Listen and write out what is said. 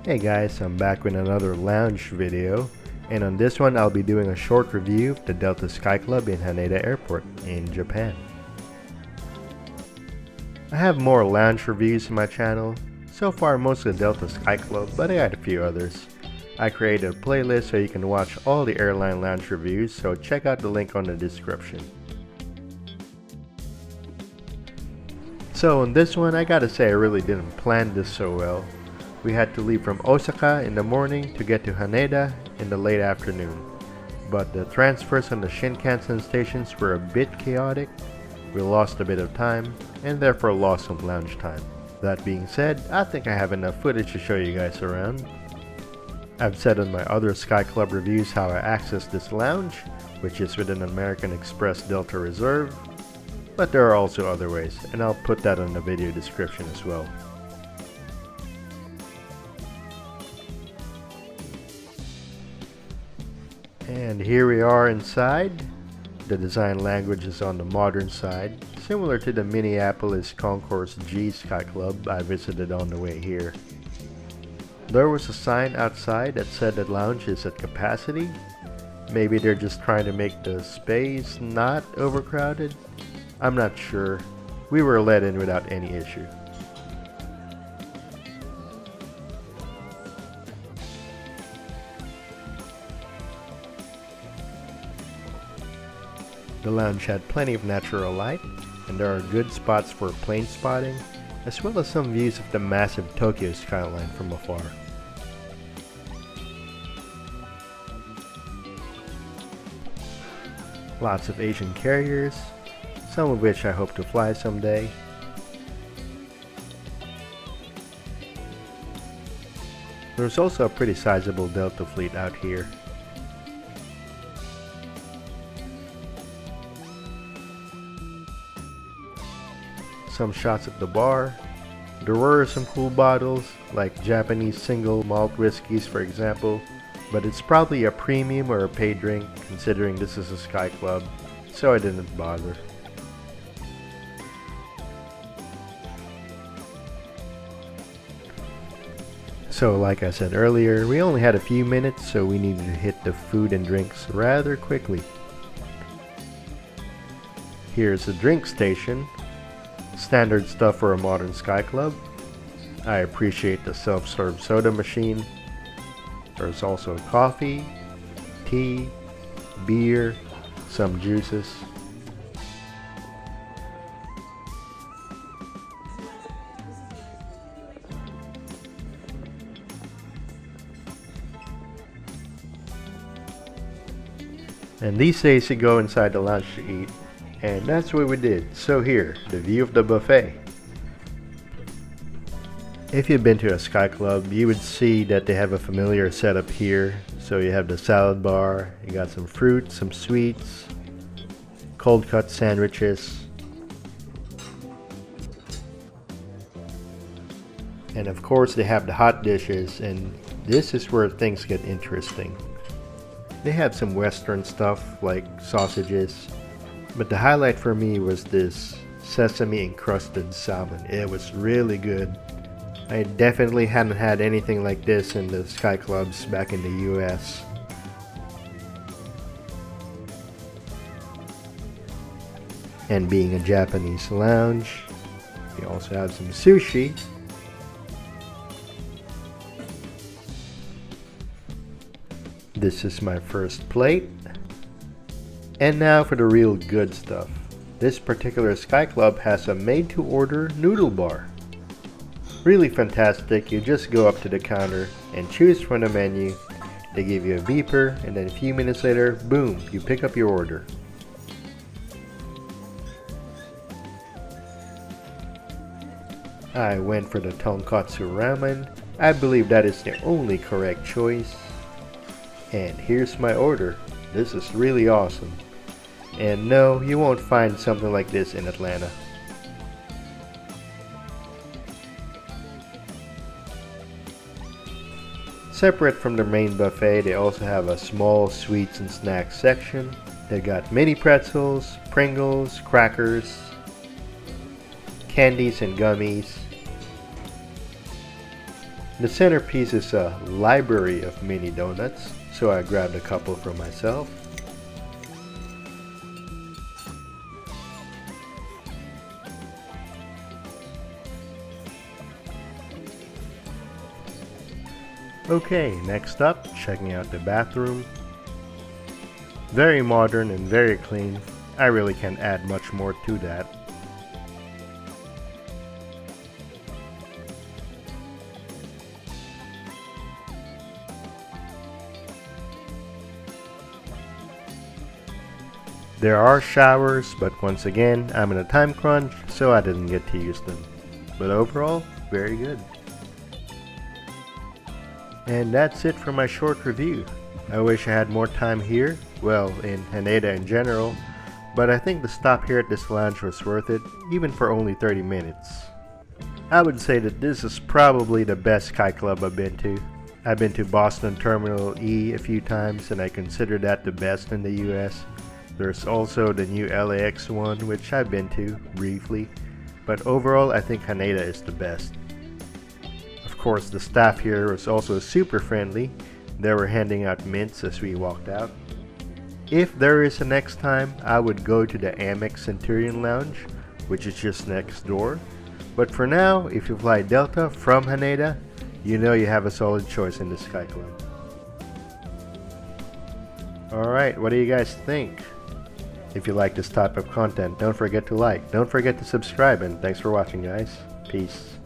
Hey guys, I'm back with another lounge video, and on this one I'll be doing a short review of the Delta Sky Club in Haneda Airport in Japan. I have more lounge reviews in my channel, so far mostly Delta Sky Club, but I got a few others. I created a playlist so you can watch all the airline lounge reviews, so check out the link on the description. So on this one, I gotta say I really didn't plan this so well. We had to leave from Osaka in the morning to get to Haneda in the late afternoon. But the transfers on the Shinkansen stations were a bit chaotic. We lost a bit of time and therefore lost some lounge time. That being said, I think I have enough footage to show you guys around. I've said on my other Sky Club reviews how I accessed this lounge, which is with an American Express Delta Reserve. But there are also other ways, and I'll put that in the video description as well. And here we are inside. The design language is on the modern side, similar to the Minneapolis Concourse G Sky Club I visited on the way here. There was a sign outside that said the lounge is at capacity. Maybe they're just trying to make the space not overcrowded. I'm not sure. We were let in without any issue. The lounge had plenty of natural light, and there are good spots for plane spotting, as well as some views of the massive Tokyo skyline from afar. Lots of Asian carriers, some of which I hope to fly someday. There's also a pretty sizable Delta fleet out here. Some shots at the bar. There were some cool bottles, like Japanese single malt whiskeys for example, but it's probably a premium or a paid drink considering this is a Sky Club, so I didn't bother. So like I said earlier, we only had a few minutes, so we needed to hit the food and drinks rather quickly. Here's the drink station. Standard stuff for a modern Sky Club. I appreciate the self-serve soda machine. There's also coffee, tea, beer, some juices. And these days you go inside the lounge to eat, and that's what we did. So here, the view of the buffet. If you've been to a Sky Club, you would see that they have a familiar setup here. So you have the salad bar, you got some fruit, some sweets, cold cut sandwiches, and of course they have the hot dishes, and this is where things get interesting. They have some Western stuff like sausages, but the highlight for me was this sesame encrusted salmon. It was really good. I definitely hadn't had anything like this in the Sky Clubs back in the US. And being a Japanese lounge, we also have some sushi. This is my first plate. And now for the real good stuff. This particular Sky Club has a made-to-order noodle bar. Really fantastic. You just go up to the counter and choose from the menu. They give you a beeper, and then a few minutes later, boom, you pick up your order. I went for the tonkatsu ramen. I believe that is the only correct choice. And here's my order. This is really awesome. And no, you won't find something like this in Atlanta. Separate from the main buffet, they also have a small sweets and snacks section. They got mini pretzels, Pringles, crackers, candies and gummies. The centerpiece is a library of mini donuts, so I grabbed a couple for myself. Okay, next up, checking out the bathroom. Very modern and very clean. I really can't add much more to that. There are showers, but once again, I'm in a time crunch, so I didn't get to use them. But overall, very good. And that's it for my short review. I wish I had more time here, well, in Haneda in general, but I think the stop here at this lounge was worth it, even for only 30 minutes. I would say that this is probably the best Sky Club I've been to. I've been to Boston Terminal E a few times, and I consider that the best in the US. There's also the new LAX one, which I've been to briefly, but overall I think Haneda is the best. Of course, the staff here was also super friendly. They were handing out mints as we walked out. If there is a next time, I would go to the AMEX Centurion Lounge, which is just next door. But for now, if you fly Delta from Haneda, you know you have a solid choice in the Sky Club. Alright, what do you guys think? If you like this type of content, don't forget to like, don't forget to subscribe, and thanks for watching, guys. Peace.